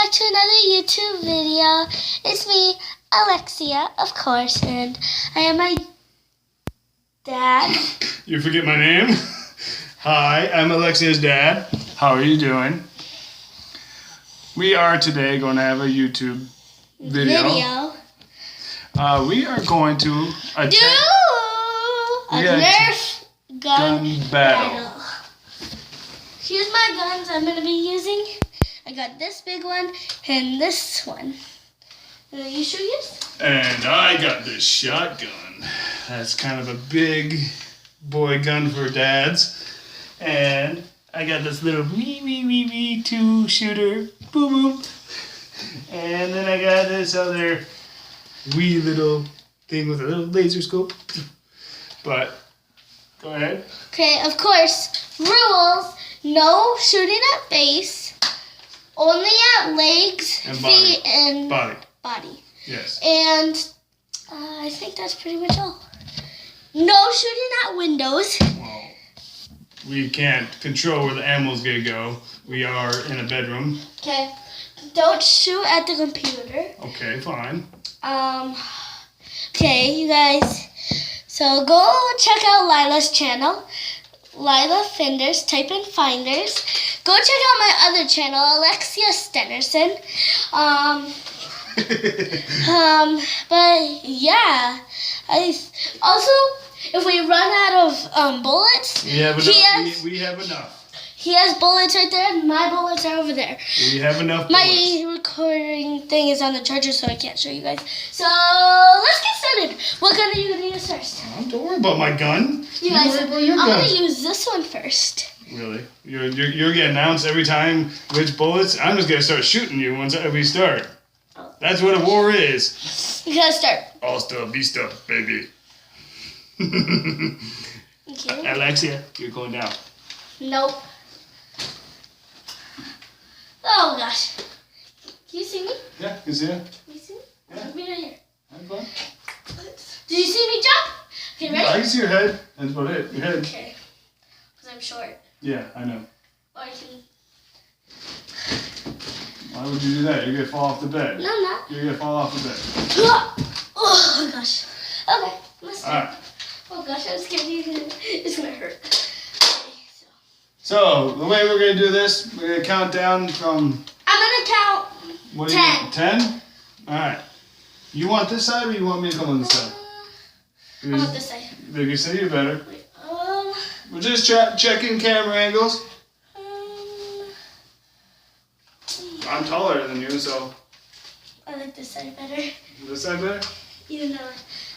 back to another YouTube video. It's me, Alexia, of course, and I am my dad. You forget my name? Hi, I'm Alexia's dad. How are you doing? We are today going to have a YouTube video. We are going to Do a Nerf gun battle. Here's my guns I'm going to be using. I got this big one and this one. You show yours? And I got this shotgun. That's kind of a big boy gun for dads. And I got this little wee 2-shooter. Boom boom. And then I got this other wee little thing with a little laser scope. But go ahead. Okay, of course, rules. No shooting at face. Only at legs, and feet, and body. Yes. And I think that's pretty much all. No shooting at windows. Well, we can't control where the ammo's gonna go. We are in a bedroom. Okay. Don't shoot at the computer. Okay, fine. Okay, you guys. So go check out Lila's channel. Lila Finders. Type in Finders. Go check out my other channel, Alexia Stenerson. But yeah, also if we run out of bullets, we have enough. He has bullets right there, and my bullets are over there. We have enough bullets. My recording thing is on the charger, so I can't show you guys. So let's get started. What gun are you gonna use first? Don't worry about my gun. You guys, worry about your gun. I'm gonna use this one first. Really? You're gonna announce every time which bullets? I'm just gonna start shooting you once we start. Oh. That's what a war is. You gotta start. All stuff, be stuff, baby. Okay. Alexia, you're going down. Nope. Oh gosh. Can you see me? Yeah, you see it? Can you see me? Yeah. Let me right here. Have fun. Did you see me jump? Okay, ready? I can see your head. That's about it. Your head. Okay. Because I'm short. Yeah, I know. Or I can... Why would you do that? You're gonna fall off the bed. No, I'm not. You're gonna fall off the bed. Oh gosh. Okay, let's start. Alright. Oh gosh, I'm scared it's gonna hurt. Okay, so the way we're gonna do this, we're gonna count down from. I'm gonna count. What 10. 10? Alright. You want this side or you want me to come on this side? I want this side. Like you say, you're better. Wait, We're just checking camera angles. I'm taller than you, so. I like this side better. This side better? Even though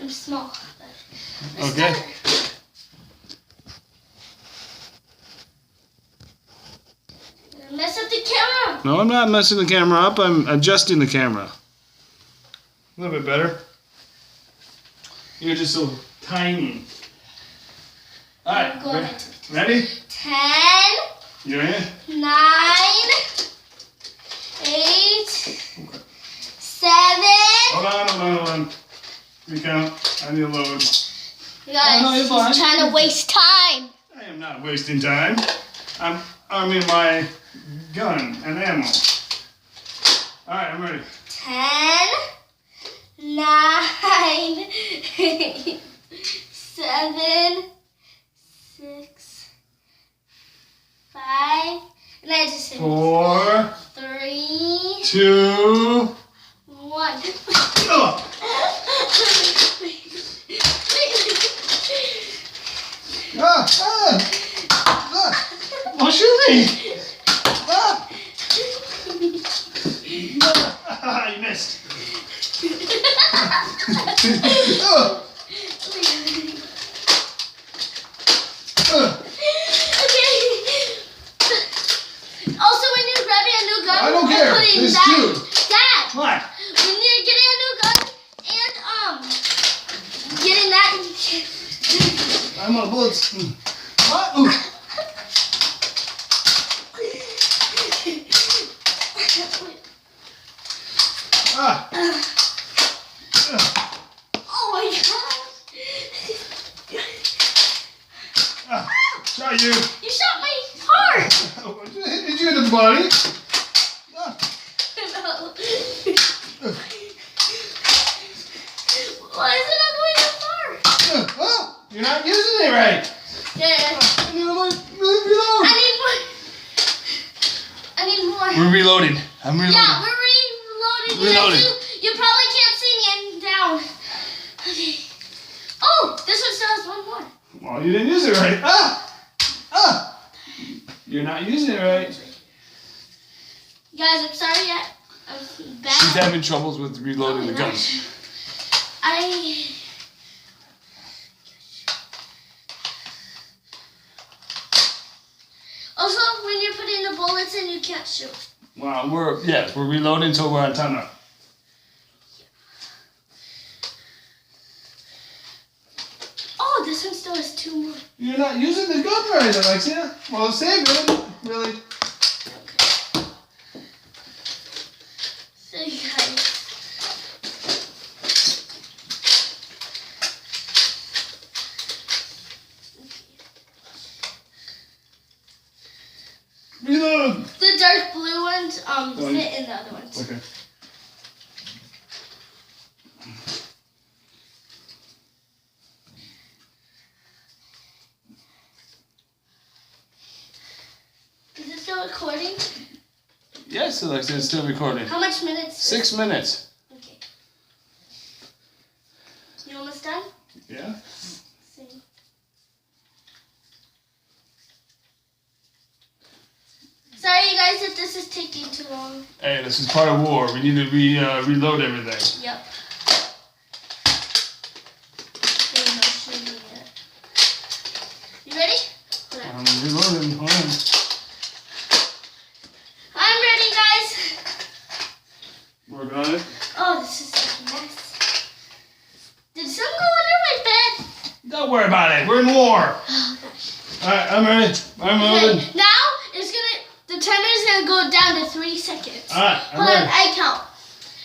I'm small. But okay. Mess up the camera. No, I'm not messing the camera up. I'm adjusting the camera. A little bit better. You're just so tiny. All right. Go ahead. Ready? 10. You're in? 9. 8. 7. Hold on. We count. I need a load. You guys, no, you're fine. he's trying to waste time. I am not wasting time. I'm arming my gun and ammo. All right, I'm ready. 10, 9, 7, 6, 5, and I just said 4, 3, 2, 1. oh. Don't shoot me! You missed. Also, when you're grabbing a new gun, I don't care. It's cute. Dad, What? when you're getting a new gun and getting that. I'm on bullets. What? Ooh. Oh my god! Shot you. You shot my heart! Hit you in the body. No. right. Yeah. Reload. I need more. We're reloading. I'm reloading. Yeah, we're reloading. Reloading. You probably can't see me. I'm down. Okay. Oh, this one still has one more. Well, you didn't use it right. Ah! You're not using it right. Guys, I'm sorry. I'm bad. She's having troubles with reloading the guns. Also, when you're putting the bullets in, you can't shoot. Wow, we're reloading until we're on timeout. Oh, this one still has two more. You're not using the gun right, Alexia. Well, save it, really. Okay. So, you guys. Reload. The dark blue ones fit in the other ones. Okay. Is it still recording? Yes, Alexia, it's still recording. How much minutes? 6 minutes. Okay. You almost done? Yeah. See. Sorry, you guys, if this is taking too long. Hey, this is part of war. We need to reload everything. Yep. Okay, no shooting yet. You ready? Hold on. I'm reloading. Hold on. I'm ready, guys. Work on it. Oh, this is a mess. Did some go under my bed? Don't worry about it. We're in war. Oh, gosh. All right, I'm ready. I'm loaded. Okay, now the timer is gonna go down to 3 seconds. All right, I'm Hold ready. on, I count.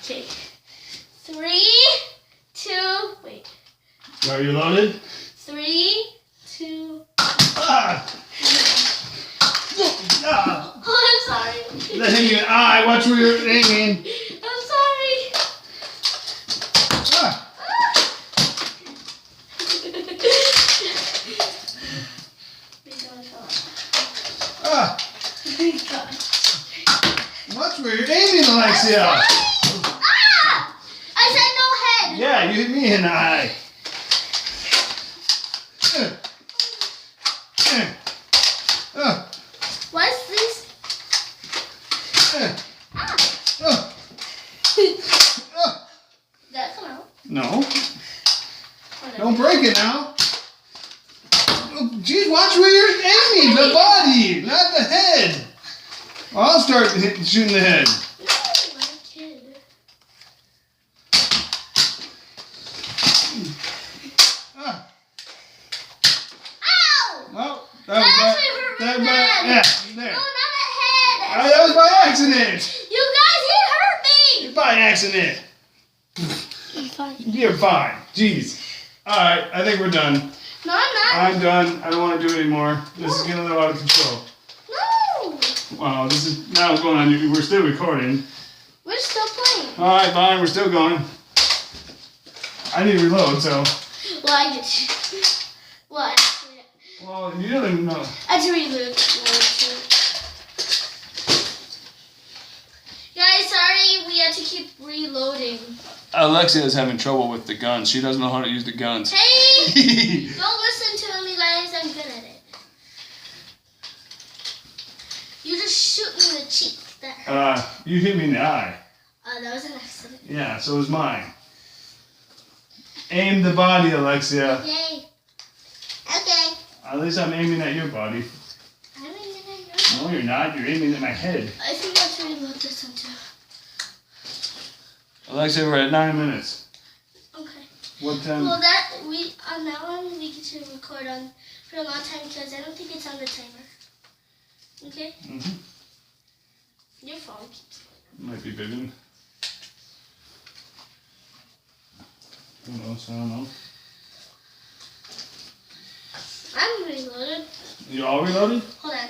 Okay. 3, 2, wait. Are you loaded? 3, 2. Ah! Ah! Oh, I'm sorry. That hit you in the eye. Watch where you're aiming. I'm sorry. Ah! Ah! Watch where you're aiming, Alexia. Ah! I said no head. Yeah, you hit me in the eye. What's this? Ah. Did that come out? No. Don't break it now. Oh, geez, watch where you're aiming. The body, not the head. I'll start shooting the head. No, I'm a kid. Ah. Ow! Well, That actually hurt really bad. Yeah, there. No, not that head. That was by accident. You guys, he hurt me. It's by accident. I'm fine. You're fine. Jeez. All right, I think we're done. No, I'm not. I'm done. I don't want to do it anymore. This is getting a little out of control. No. Wow, this is now going on. We're still recording. We're still playing. All right, fine. We're still going. I need to reload, so. Well, I get you. What? Well, you don't even know. I had to reload. Guys, sorry, we had to keep reloading. Alexia is having trouble with the guns. She doesn't know how to use the guns. Hey! Don't listen to me, guys. I'm good at it. You just shoot me in the cheek. That hurt. You hit me in the eye. That was an accident. Yeah, so was mine. Aim the body, Alexia. Okay. Okay. At least I'm aiming at your body. I'm aiming at yours. No, you're not. You're aiming at my head. I think I have to reload this one too. Alexia, we're at 9 minutes. Okay. What time? Well, that on that one we get to record on for a long time because I don't think it's on the timer. Okay. Mm-hmm. Your phone keeps going. Might be bibbing. Who knows? I don't know. I'm reloaded. You all reloaded? Hold on.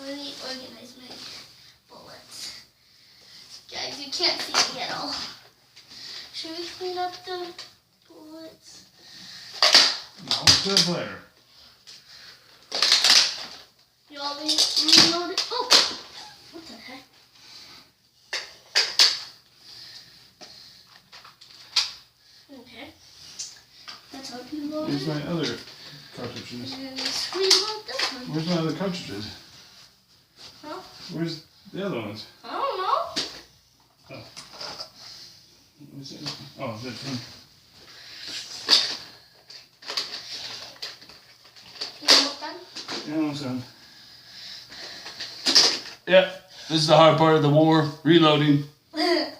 Let me organize my bullets. Guys, you can't see me at all. Should we clean up the bullets? No, still there. while we reload it. Oh, what the heck? Okay. That's how you load Where's it. my other cartridges? And reload this one. Where's my other cartridges? Huh? Where's the other ones? I don't know. Oh. What's it? Oh, that's one. You almost done? Yeah, almost done. Yep. This is the hard part of the war. Reloading. Oh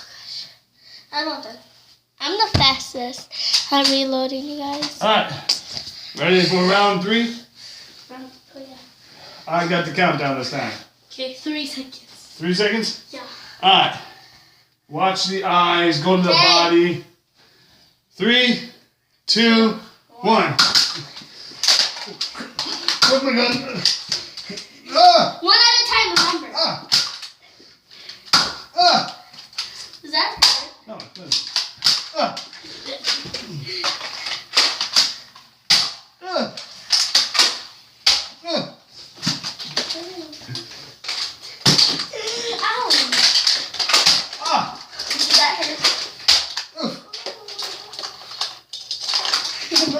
gosh. I'm not done. I'm the fastest at reloading, you guys. Alright. Ready for round 3? Oh, yeah. I got the countdown this time. Okay, 3 seconds. 3 seconds? Yeah. Alright. Watch the eyes, go to the body. 3, 2, 1. Where's my gun? Ah! One at a time, remember. Ah! Ah! Does that hurt? No, it doesn't. Ah! Ah! Ah! Ow! Ah! Did that hurt?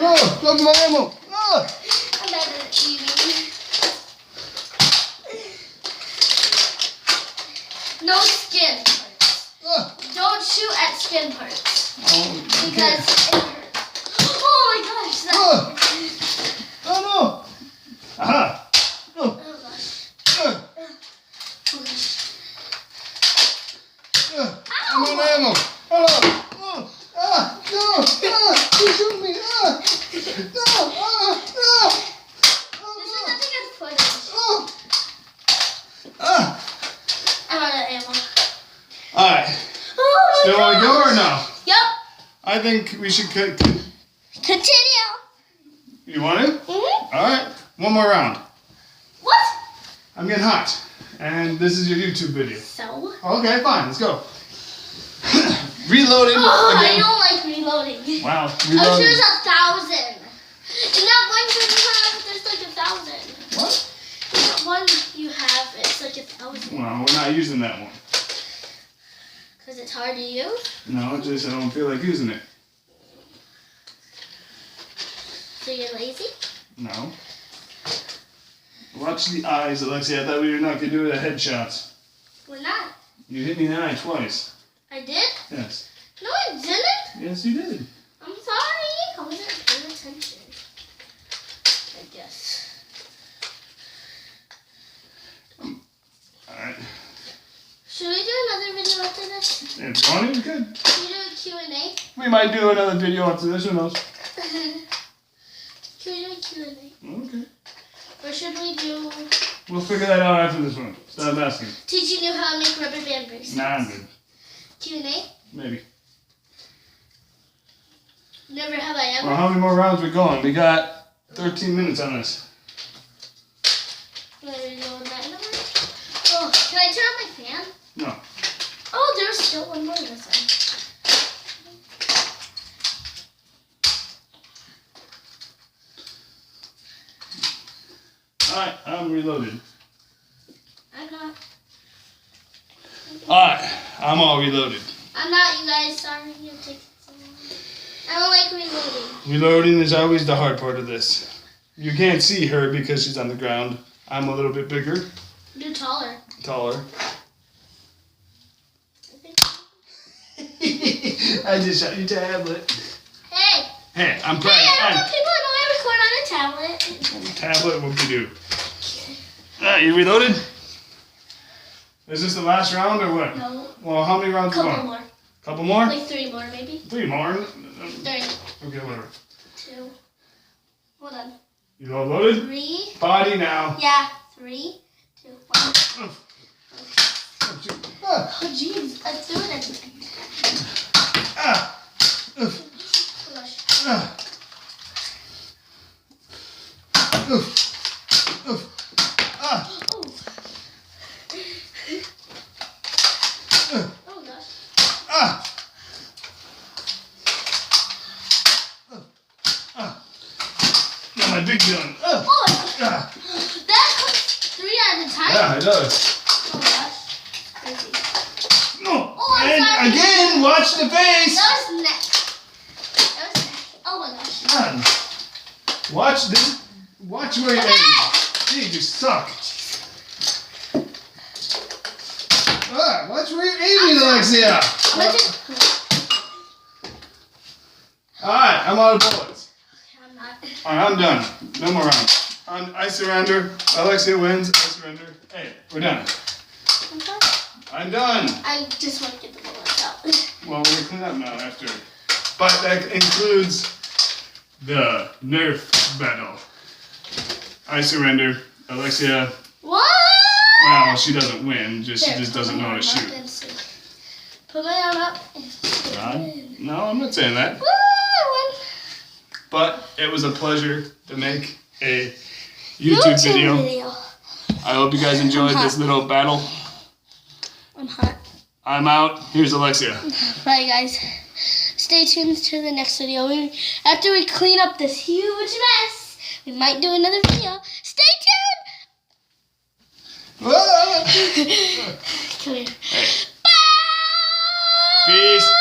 No! Look my ammo! Ah! I'm better at eating. No skin parts. Ah! Don't shoot at skin parts. Oh, you Because can't. it hurts. Oh my gosh, that Oh no! Aha! Oh! Oh gosh. Ah! Oh gosh. I'm out of ammo! Hold on! Oh! Ah! No! Ah! You shoot me! Ah! No! Ah! Ah! This is such a good footage. Oh! Ah! I'm out of ammo. Alright. Oh my Still want to go gosh. or no? Yep. I think we should Continue. You want to? Mm-hmm. Alright. One more round. What? I'm getting hot. And this is your YouTube video. So? Okay, fine. Let's go. Reloading Oh, I again. don't like reloading. Wow. Oh, Reloading. there's 1,000. In that one you have, there's like 1,000. What? In that one you have, it's like 1,000. Well, we're not using that one. Because it's hard to use? No, it's just I don't feel like using it. So you're lazy? No. Watch the eyes, Alexia. I thought we were not going to do it at headshots. We're not. You hit me in the eye twice. I did? Yes. No, I didn't. Yes, you did. I'm sorry. I wasn't paying attention. I guess. Alright. Should we do another video after this? If you want it, you could. Can we do a Q&A? We might do another video after this, who knows? Can we do a Q&A? Okay. Or should we do We'll figure that out after this one. Stop asking. teaching you how to make rubber band bracelets? Nah, I'm good. Q&A? Maybe. Never have I ever. Well, how many more rounds we going? We got 13 minutes on this. Can I reload that number? Oh, can I turn on my fan? No. Oh, there's still one more this one. Alright, I'm reloaded. I'm not. Alright, I'm all reloaded. I'm not, you guys. Sorry, you take so long. I don't like reloading. Reloading is always the hard part of this. You can't see her because she's on the ground. I'm a little bit bigger, You're taller. taller. I think. I just shot your tablet. Hey! Hey, I'm Hey, proud. I don't want people to know I record on a tablet. Tablet, what you do? Alright, you reloaded? Is this the last round or what? No. Well, how many rounds are Couple going? more. Couple more? Like 3 more, maybe. 3 more? 3, Okay, whatever. 2. Hold on. You all loaded? 3. Body now. Yeah. 3, 2, 1. Ah, Oh, jeez. Let's do it again. ah, Oh, gosh. ah, ah, ah, Oh. Oh, gosh. ah, ah. No. Yeah, it does. Oh my gosh. Crazy. No. Oh, I'm And sorry. again, watch the face. That was neck. That was neck. Oh my gosh. God. Watch this. Watch where you're aiming. Gee, you suck. Ah, watch where you're aiming, Alexia. I'm gonna do. Alright, I'm out of bullets. I'm not. Alright, I'm done. No more rounds. I surrender. Alexia wins. I surrender. Hey, we're done. I'm done. I'm done. I just want to get the bullets out. Well, we're going to clean up now after. But that includes the Nerf battle. I surrender. Alexia, What? well, she doesn't win. She just There, doesn't know how to put my arm shoot. up and see. Put my arm up and see. No, I'm not saying that. Woo, I won. But it was a pleasure to make a YouTube video. I hope you guys enjoyed this little battle. I'm hot. I'm out. Here's Alexia. Bye, guys. Stay tuned to the next video. After we clean up this huge mess, we might do another video. Stay tuned. Come here. Hey. Bye. Peace.